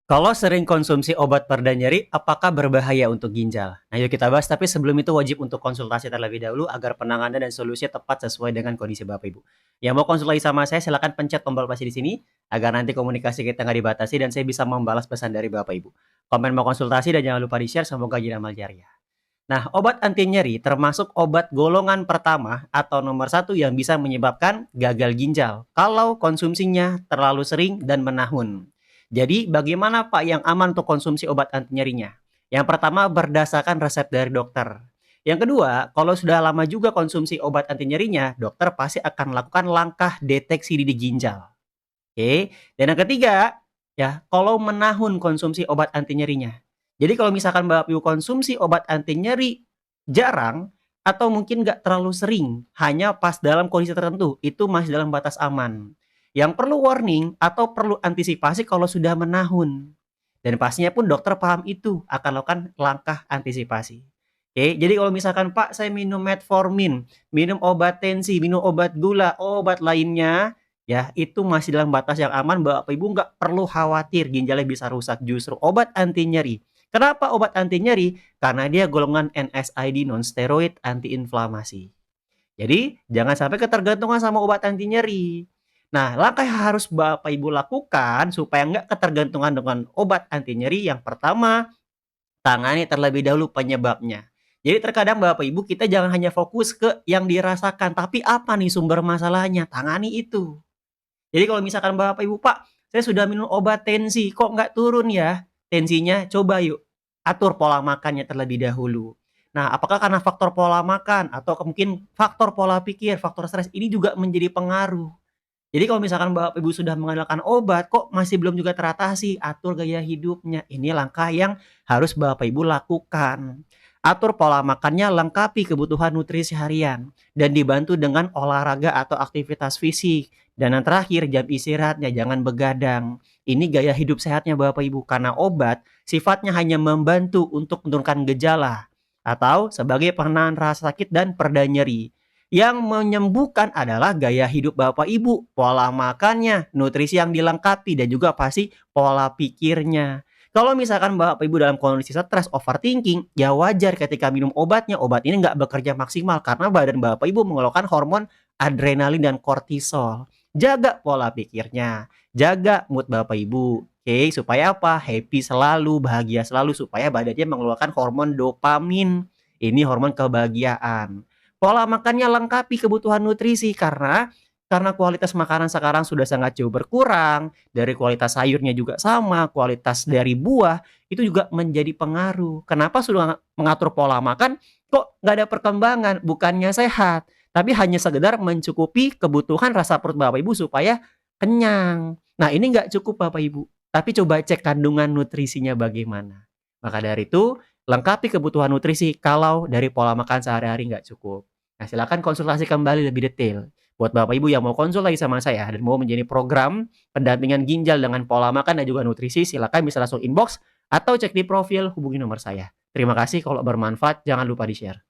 Kalau sering konsumsi obat pereda nyeri, apakah berbahaya untuk ginjal? Nah, yuk kita bahas, tapi sebelum itu wajib untuk konsultasi terlebih dahulu agar penanganan dan solusinya tepat sesuai dengan kondisi Bapak Ibu. Yang mau konsultasi sama saya, silakan pencet tombol pasti di sini agar nanti komunikasi kita nggak dibatasi dan saya bisa membalas pesan dari Bapak Ibu. Komen mau konsultasi dan jangan lupa di-share, semoga jadi amal jariah. Nah, obat anti nyeri termasuk obat golongan pertama atau nomor satu yang bisa menyebabkan gagal ginjal kalau konsumsinya terlalu sering dan menahun. Jadi, bagaimana Pak yang aman untuk konsumsi obat anti nyerinya? Yang pertama, berdasarkan resep dari dokter. Yang kedua, kalau sudah lama juga konsumsi obat anti nyerinya, dokter pasti akan melakukan langkah deteksi di ginjal. Oke. Dan yang ketiga, ya, kalau menahun konsumsi obat anti nyerinya. Jadi kalau misalkan Bapak Ibu konsumsi obat anti nyeri jarang atau mungkin nggak terlalu sering, hanya pas dalam kondisi tertentu, itu masih dalam batas aman. Yang perlu warning atau perlu antisipasi kalau sudah menahun. Dan pastinya pun dokter paham itu, akan lakukan langkah antisipasi. Oke, jadi kalau misalkan Pak saya minum metformin, minum obat tensi, minum obat gula, obat lainnya, ya itu masih dalam batas yang aman, Bapak Ibu nggak perlu khawatir ginjalnya bisa rusak. Justru obat anti nyeri. Kenapa obat anti nyeri? Karena dia golongan NSAID non-steroid anti-inflamasi. Jadi, jangan sampai ketergantungan sama obat anti nyeri. Nah, langkah yang harus Bapak Ibu lakukan supaya nggak ketergantungan dengan obat anti nyeri, yang pertama, tangani terlebih dahulu penyebabnya. Jadi terkadang Bapak Ibu kita jangan hanya fokus ke yang dirasakan, tapi apa nih sumber masalahnya, tangani itu. Jadi kalau misalkan Bapak Ibu, "Pak, saya sudah minum obat tensi, kok nggak turun ya tensinya?" Coba yuk atur pola makannya terlebih dahulu. Nah, apakah karena faktor pola makan atau mungkin faktor pola pikir, faktor stres ini juga menjadi pengaruh. Jadi kalau misalkan Bapak Ibu sudah mengandalkan obat kok masih belum juga teratasi, atur gaya hidupnya. Ini langkah yang harus Bapak Ibu lakukan. Atur pola makannya, lengkapi kebutuhan nutrisi harian, dan dibantu dengan olahraga atau aktivitas fisik. Dan yang terakhir, jam istirahatnya jangan begadang. Ini gaya hidup sehatnya Bapak Ibu, karena obat sifatnya hanya membantu untuk menurunkan gejala atau sebagai penahan rasa sakit dan pereda nyeri. Yang menyembuhkan adalah gaya hidup Bapak Ibu, pola makannya, nutrisi yang dilengkapi, dan juga pasti pola pikirnya. Kalau misalkan Bapak Ibu dalam kondisi stres, overthinking, ya wajar ketika minum obatnya, obat ini nggak bekerja maksimal karena badan Bapak Ibu mengeluarkan hormon adrenalin dan kortisol. Jaga pola pikirnya, jaga mood Bapak Ibu. Oke, supaya apa? Happy selalu, bahagia selalu, supaya badannya mengeluarkan hormon dopamin. Ini hormon kebahagiaan. Pola makannya lengkapi kebutuhan nutrisi karena kualitas makanan sekarang sudah sangat jauh berkurang, dari kualitas sayurnya juga sama, kualitas dari buah itu juga menjadi pengaruh. Kenapa sudah mengatur pola makan kok nggak ada perkembangan? Bukannya sehat, tapi hanya sekedar mencukupi kebutuhan rasa perut Bapak Ibu supaya kenyang. Nah, ini nggak cukup Bapak Ibu, tapi coba cek kandungan nutrisinya bagaimana. Maka dari itu, lengkapi kebutuhan nutrisi kalau dari pola makan sehari-hari nggak cukup. Nah, silakan konsultasi kembali lebih detail. Buat Bapak Ibu yang mau konsul lagi sama saya dan mau menjadi program pendampingan ginjal dengan pola makan dan juga nutrisi, silakan bisa langsung inbox atau cek di profil, hubungi nomor saya. Terima kasih, kalau bermanfaat jangan lupa di-share.